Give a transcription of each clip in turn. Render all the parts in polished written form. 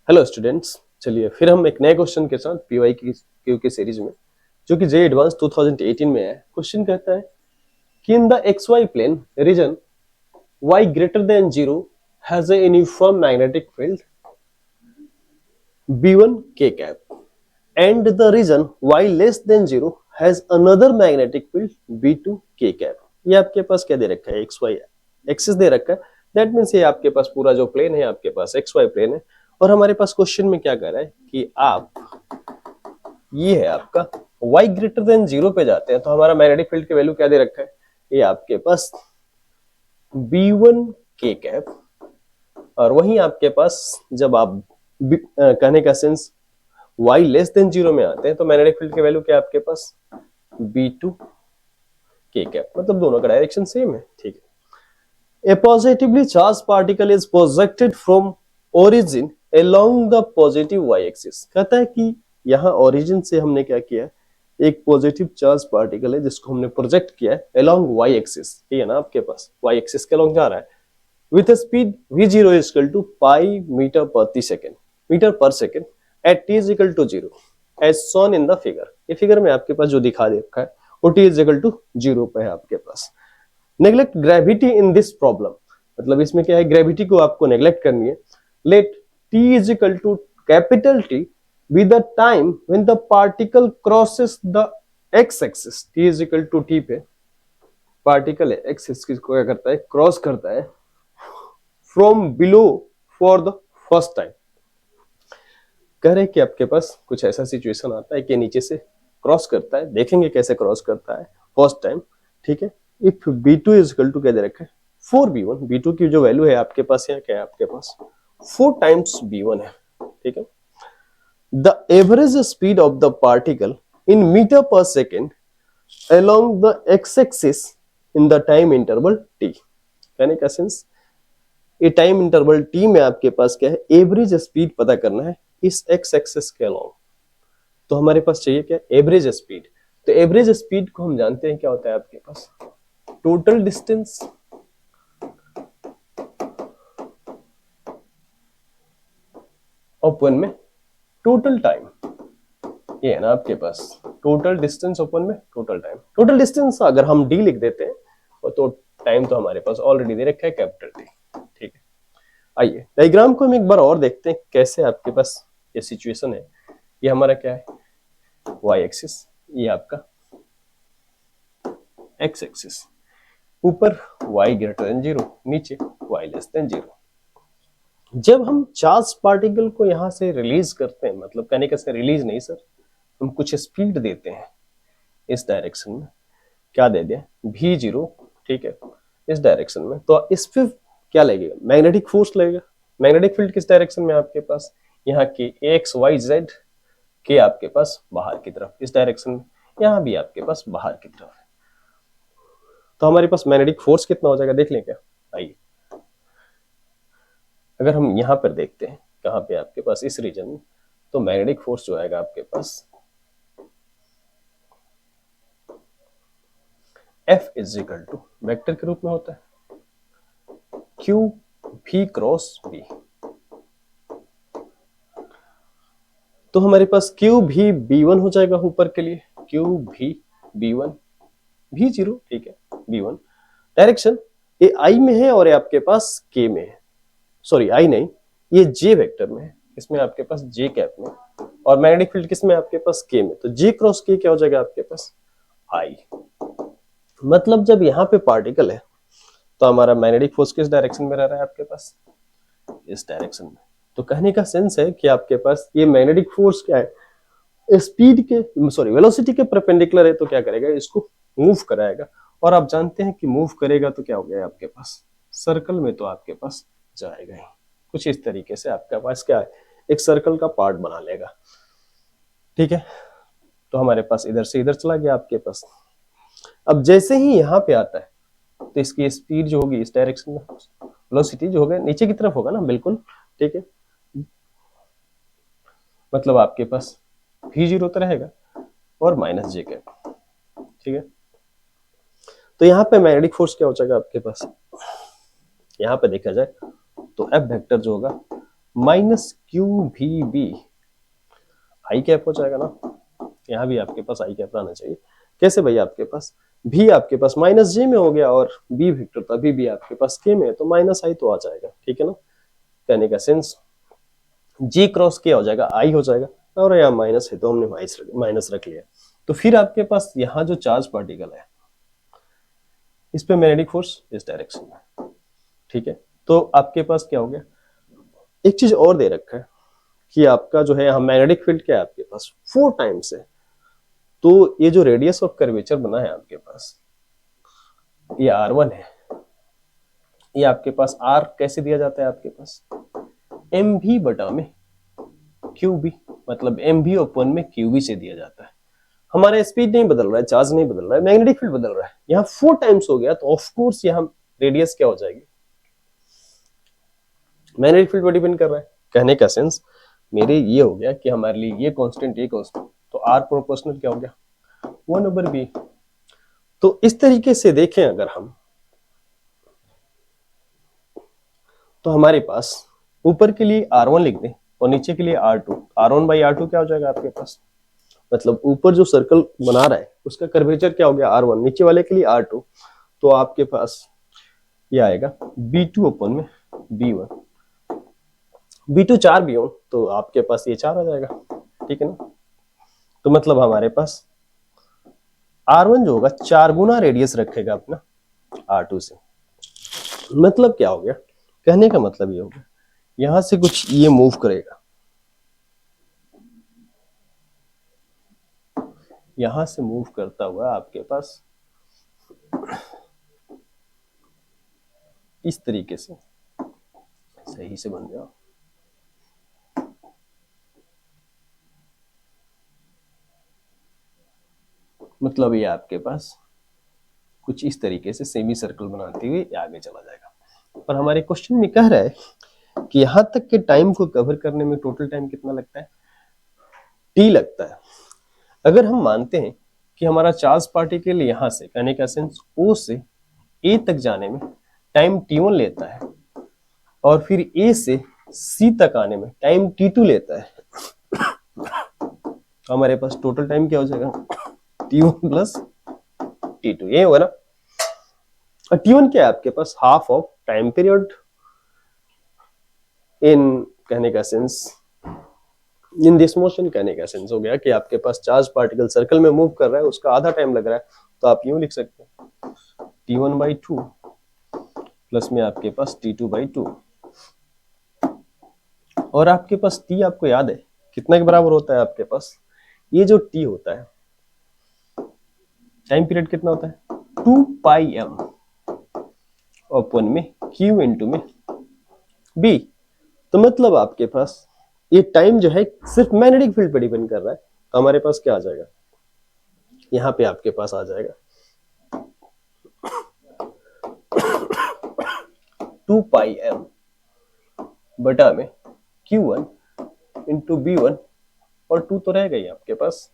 Hello students, चलिए फिर हम एक नए क्वेश्चन के साथ पीवाई की क्यू की सीरीज में, जो कि जे एडवांस 2018 में है। क्वेश्चन कहता है कि in the x y plane region y greater than 0 has a uniform magnetic field b1 k cap and the region y less than 0 has another magnetic field b2 k cap। ये आपके पास क्या दे रखा है? X Y axis दे रखा है। That means ये आपके पास पूरा जो प्लेन है आपके पास एक्स वाई प्लेन है, और हमारे पास क्वेश्चन में क्या कह रहा है कि आप ये है आपका y ग्रेटर देन 0 पे जाते हैं तो हमारा मैग्नेटिक फील्ड की वैल्यू क्या दे रखा है? ये आपके पास b1 k कैप, और वहीं आपके पास जब आप कहने का सेंस y लेस देन 0 में आते हैं तो मैग्नेटिक फील्ड की वैल्यू क्या है आपके पास? b2 k cap. मतलब दोनों का डायरेक्शन सेम है, ठीक है। A positively charged particle is projected from origin along the positive y axis। कहता है कि यहाँ ओरिजिन से हमने क्या किया, एक पॉजिटिव चार्ज पार्टिकल है जिसको हमने प्रोजेक्ट किया है अलोंग y एक्सिस। ये है ना आपके पास y एक्सिस के अलोंग जा रहा है with speed v0 is equal to pi metre प्रति सेकंड, मीटर पर second at t is equal to 0 as shown in the figure। ये फिगर में आपके पास जो दिखा दे रखा है वो t is equal to 0 पे है आपके पास। Neglect gravity in this problem, मतलब इसमें क्या है, ग्रेविटी को आपको नेग्लेक्ट करनी है। Let t is equal to capital T be the time when the particle crosses the x axis। t is equal to t पे पार्टिकल है x एक्सिस को क्या करता है, क्रॉस करता है from below for the first time. कह रहे कि आपके पास कुछ ऐसा सिचुएशन आता है कि नीचे से क्रॉस करता है, देखेंगे कैसे क्रॉस करता है फर्स्ट टाइम, ठीक है। If b2 is equal to क्या दे रखा है 4b1, b2 की जो वैल्यू है आपके पास यहाँ क्या है आपके पास 4 टाइम्स b1 है, ठीक है। The average speed of the particle in metre per second along the x axis in the time interval t। कहने का सेंस ये टाइम इंटरवल t में आपके पास क्या है, एवरेज स्पीड पता करना है इस x एक्सिस के अलोंग। तो हमारे पास चाहिए क्या, एवरेज स्पीड। तो एवरेज स्पीड को हम जानते हैं क्या होता है आपके पास, टोटल डिस्टेंस ओपन में टोटल टाइम। ये है ना आपके पास टोटल डिस्टेंस ओपन में टोटल टाइम। टोटल डिस्टेंस अगर हम d लिख देते हैं तो टाइम तो हमारे पास ऑलरेडी दे रखा है कैपिटल T, ठीक है। आइए डायग्राम को हम एक बार और देखते हैं कैसे आपके पास ये सिचुएशन है। ये हमारा क्या है y एक्सिस, ये आपका x एक्सिस, ऊपर y ग्रेटर देन 0, नीचे y लेस देन 0। जब हम चार्ज पार्टिकल को यहां से रिलीज करते हैं, मतलब कहने का रिलीज नहीं सर, हम कुछ स्पीड देते हैं इस डायरेक्शन में, क्या दे दें v0, ठीक है, इस डायरेक्शन में, तो इस पे क्या लगेगा, मैग्नेटिक फोर्स लगेगा। मैग्नेटिक फील्ड किस डायरेक्शन में आपके पास, यहाँ की एक्स वाई जेड के आपके पास बाहर की तरफ, इस डायरेक्शन में, यहाँ भी आपके पास बाहर की तरफ है। तो हमारे पास मैग्नेटिक फोर्स कितना हो जाएगा देख लें क्या। आइए अगर हम यहाँ पर देखते हैं कहाँ पे आपके पास इस रीजन में, तो मैग्नेटिक फोर्स जो आएगा आपके पास F is equal to vector के रूप में होता है Q V क्रॉस B। तो हमारे पास Q भी B1 हो जाएगा ऊपर के लिए, Q भी B1 V0, ठीक है, B1। डायरेक्शन ये I में है और ये आपके पास K में है, सॉरी I नहीं, ये J वेक्टर में है, इसमें आपके पास J कैप में, और मैग्नेटिक फील्ड किसमें आपके पास K में, तो J क्रॉस K क्या हो जाएगा आपके पास I। मतलब जब यहाँ पे पार्टिकल है तो हमारा मैग्नेटिक फोर्स किस डायरेक्शन में रह रहा है आपके पास, इस डायरेक्शन में। तो कहने का सेंस है कि आपके पास ये मैग्नेटिक फोर्स क्या है, स्पीड के सॉरी वेलोसिटी के परपेंडिकुलर है, तो क्या करेगा, इसको मूव कराएगा। और आप जानते हैं कि मूव करेगा तो क्या हो गया आपके पास, सर्कल में तो आपके पास जाएगा ही। कुछ इस तरीके से आपके पास क्या है, एक सर्कल का पार्ट बना लेगा, ठीक है। तो हमारे पास इधर से इधर चला गया आपके पास। अब जैसे ही यहाँ पे आता है तो इसकी स्पीड जो होगी इस डायरेक्शन में, वेलोसिटी जो होगा नीचे की तरफ होगा ना, बिल्कुल, ठीक है। मतलब आपके पास v0 तो रहेगा और माइनस जे कैप, ठीक है। तो यहाँ पे मैग्नेटिक फोर्स क्या हो जाएगा आपके पास, यहाँ पे देखा जाए तो F वेक्टर जो होगा माइनस क्यू भी बी, आई कैप हो जाएगा ना, यहाँ भी आपके पास आई कैप रहना चाहिए। कैसे भैया, आपके पास भी आपके पास माइनस जे में हो गया और बी वेक्टर तभी भी आपके पास के में है, तो माइनस आई तो आ जाएगा, ठीक है ना। कहने का सेंस जी क्रॉस के हो जाएगा, आई हो जाएगा, और यहाँ माइनस है तो हमने माइनस रख लिया। तो फिर आपके पास यहाँ जो चार्ज पार्टिकल है इस पे मैग्नेटिक फोर्स इस डायरेक्शन में, ठीक है। तो आपके पास क्या हो गया, एक चीज और दे रखा है कि आपका जो है यहाँ मैग्नेटिक फील्ड क्या है आपके पास 4 टाइम्स है। तो ये जो रेडियस ऑफ कर्वेचर बना है आपके पास, ये R1 है, ये आपके पास R कैसे दिया जाता है आपके पास एम भी बटा में क्यू बी, मतलब एम भी ओपन में क्यू बी से दिया जाता है। हमारा स्पीड नहीं बदल रहा है, चार्ज नहीं बदल रहा है, मैग्नेटिक फील्ड बदल रहा है। यहाँ 4 टाइम्स हो गया तो ऑफ कोर्स यहाँ रेडियस क्या हो जाएगी, मैग्नेटिक फील्ड पर डिपेंड कर रहा है। कहने का सेंस मेरे ये हो गया कि हमारे लिए ये कांस्टेंट तो आर प्रोपोर्शनल क्या हो गया 1/b। तो इस तरीके से देखें अगर हम, तो हमारे पास ऊपर के लिए R1 लिख दें और नीचे के लिए R2, R1/R2 क्या हो जाएगा आपके पास, मतलब ऊपर जो सर्कल बना रहा है उसका कर्वेचर क्या हो गया R1, नीचे वाले के लिए R2, तो आपके पास ये आएगा B2 ओपन में B1, B2 4 B1, तो आपके पास ये 4 आ जाएगा, ठीक है ना। तो मतलब हमारे पास R1 जो होगा 4 गुना रेडियस रखेगा अपना R2 से। मतलब क्या हो गया, कहने का मतलब ये हो गया यहां से कुछ ये मूव करेगा, यहां से मूव करता हुआ आपके पास इस तरीके से, सही से बन जाओ, मतलब ये आपके पास कुछ इस तरीके से सेमी सर्कल बनाते हुए आगे चला जाएगा। पर हमारे क्वेश्चन में कह रहा है कि यहां तक के टाइम को कवर करने में टोटल टाइम कितना लगता है, टी लगता है। अगर हम मानते हैं कि हमारा चार्ज पार्टिकल यहां से, कहने का सेंस ओ से ए तक जाने में टाइम t1 लेता है और फिर ए से सी तक आने में टाइम t2 लेता है, तो हमारे पास टोटल टाइम क्या हो जाएगा t1 प्लस t2, ये होगा ना। और t1 क्या है आपके पास, half of time period in, कहने का सेंस इन दिस मोशन, कहने का सेंस हो गया कि आपके पास चार्ज पार्टिकल सर्कल में मूव कर रहा है, उसका आधा टाइम लग रहा है, तो आप यूं लिख सकते हैं t1/2 प्लस में आपके पास t2/2, और आपके पास t आपको याद है कितना के बराबर होता है आपके पास, ये जो t होता है टाइम पीरियड कितना होता है 2πm ओपन में q इंटू में b। तो मतलब आपके पास ये टाइम जो है सिर्फ मैग्नेटिक फील्ड पर डिपेंड कर रहा है, तो हमारे पास क्या आ जाएगा, यहां पे आपके पास आ जाएगा 2πm बटा में q1 इंटू b1, और 2 तो रह गई आपके पास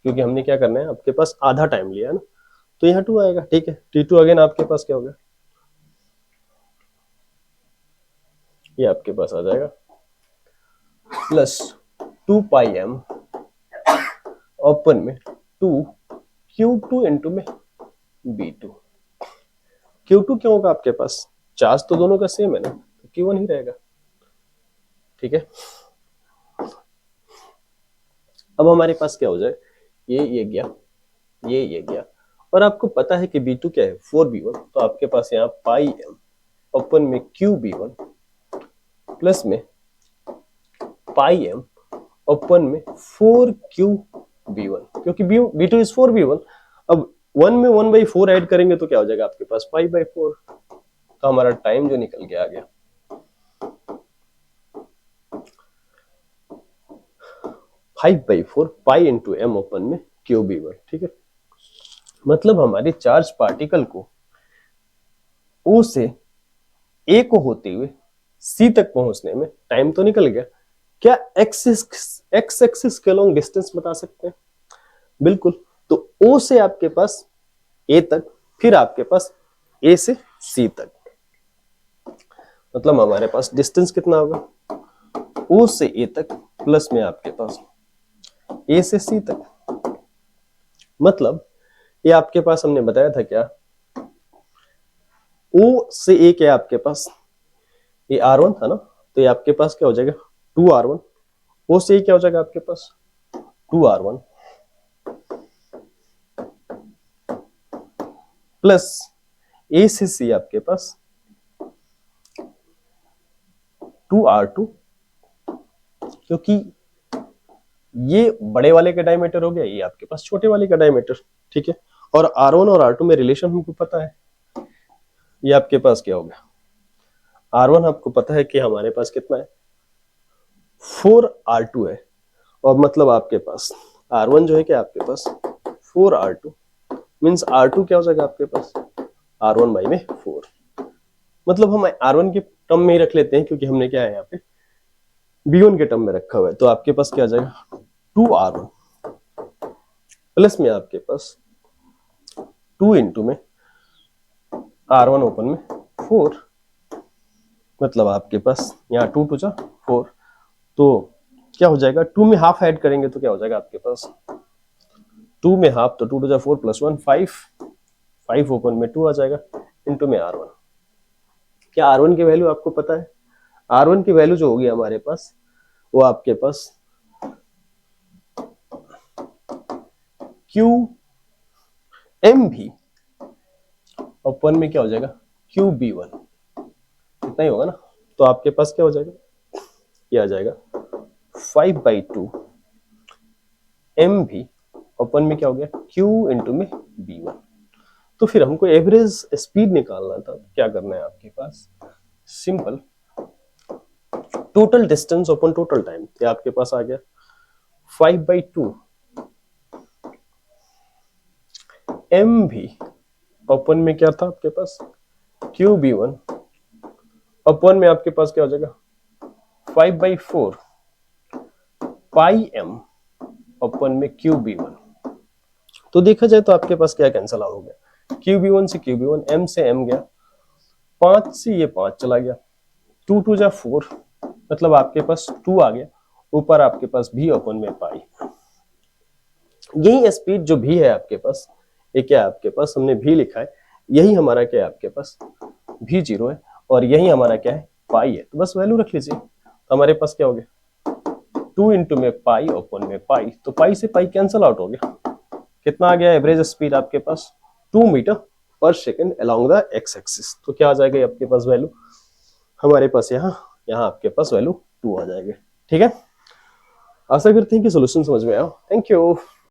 क्योंकि हमने क्या करना है, आपके पास आधा टाइम लिया है ना, तो यहाँ 2 आएगा, ठीक है। t2 अगेन आपके पास क्या होगा, ये आपके पास आ जाएगा प्लस 2πm ओपन में 2 q2 इंटू में b2। q2 क्यों होगा आपके पास, चार्ज तो दोनों का सेम है ना, तो q1 ही रहेगा, ठीक है। अब हमारे पास क्या हो जाए, ये गया, ये गया, और आपको पता है कि b2 क्या है 4b1, तो आपके पास यहाँ πm ओपन में qb1 प्लस में πm ओपन में 4qb1, क्योंकि b2 इज 4b1। अब 1 में 1/4 ऐड करेंगे तो क्या हो जाएगा आपके पास 5/4, तो हमारा टाइम जो निकल के आ गया 5/4 पाई इंटू एम ओपन में qb1, ठीक है। मतलब हमारे चार्ज पार्टिकल को O से A को होते हुए C तक पहुंचने में टाइम तो निकल गया, क्या एक्स एक्सिस के लॉन्ग डिस्टेंस बता सकते हैं, बिल्कुल। तो O से आपके पास A तक, फिर आपके पास A से C तक, मतलब हमारे पास डिस्टेंस कितना होगा ओ से ए तक प्लस में आपके पास ए से सी तक। मतलब ये आपके पास हमने बताया था क्या, ओ से ए क्या आपके पास, ये R1 था ना, तो ये आपके पास क्या हो जाएगा 2R1। ओ से ए क्या हो जाएगा आपके पास 2R1 प्लस ए से सी आपके पास 2R2, क्योंकि ये बड़े वाले का डायमीटर हो गया, ये आपके पास छोटे वाले का डायमीटर, ठीक है। और R1 और R2 में रिलेशन हमको पता है, ये आपके पास क्या हो गया, R1 आपको पता है कि हमारे पास कितना है 4R2 है, और मतलब आपके पास R1 जो है क्या आपके पास 4R2 मीन्स R2 क्या हो जाएगा आपके पास R1 बाई में 4। मतलब हम R1 के टर्म में ही रख लेते हैं, क्योंकि हमने क्या है यहाँ पे B1 के टर्म में रखा हुआ है। तो आपके पास क्या आ जाएगा 2R1 प्लस में आपके पास 2 इंटू में R1 ओपन में 4, मतलब आपके पास यहाँ 2 टू जा 4, तो क्या हो जाएगा 2 में हाफ ऐड करेंगे तो क्या हो जाएगा आपके पास 2 में हाफ, तो 2 टू जा 4 प्लस 1 5 ओपन में 2 आ जाएगा इंटू में R1। क्या R1 की वैल्यू आपको पता है, R1 की वैल्यू जो होगी हमारे पास वो आपके पास क्यू एम भी ओपन में क्या हो जाएगा क्यू B1, इतना ही होगा ना। तो आपके पास क्या हो जाएगा, ये आ जाएगा 5/2 एम भी ओपन में क्या हो गया Q इंटू में B1। तो फिर हमको एवरेज स्पीड निकालना था, क्या करना है आपके पास simple, total distance upon total time, ये आपके पास आ गया 5/2 एम भी ओपन में क्या था आपके पास QB1 ओपन में आपके पास क्या हो जाएगा 5/4 पाई एम ओपन में QB1। तो देखा जाए तो आपके पास क्या कैंसल आउट हो गया, QB1 से QB1, M से M गया, 5 से ये 5 चला गया, 2 टू जा 4, मतलब आपके पास 2 आ गया, ऊपर आपके पास भी ओपन में पाई। यही स्पीड जो भी है आपके पास, ये क्या आपके पास हमने भी लिखा है, यही हमारा क्या है आपके पास भी 0 है, और यही हमारा क्या है पाई है। तो बस वैल्यू रख लीजिए, तो हमारे पास क्या हो गया 2 इंटू में पाई ओपन में पाई, तो पाई से पाई कैंसल आउट हो गया, कितना आ गया एवरेज स्पीड आपके पास 2 metre per second along the x axis. तो क्या आ जाएगा आपके पास वैल्यू हमारे पास यहाँ आपके पास वैल्यू 2 आ जाएगा, ठीक है। आशा करते हैं कि सोल्यूशन समझ में आया, थैंक यू।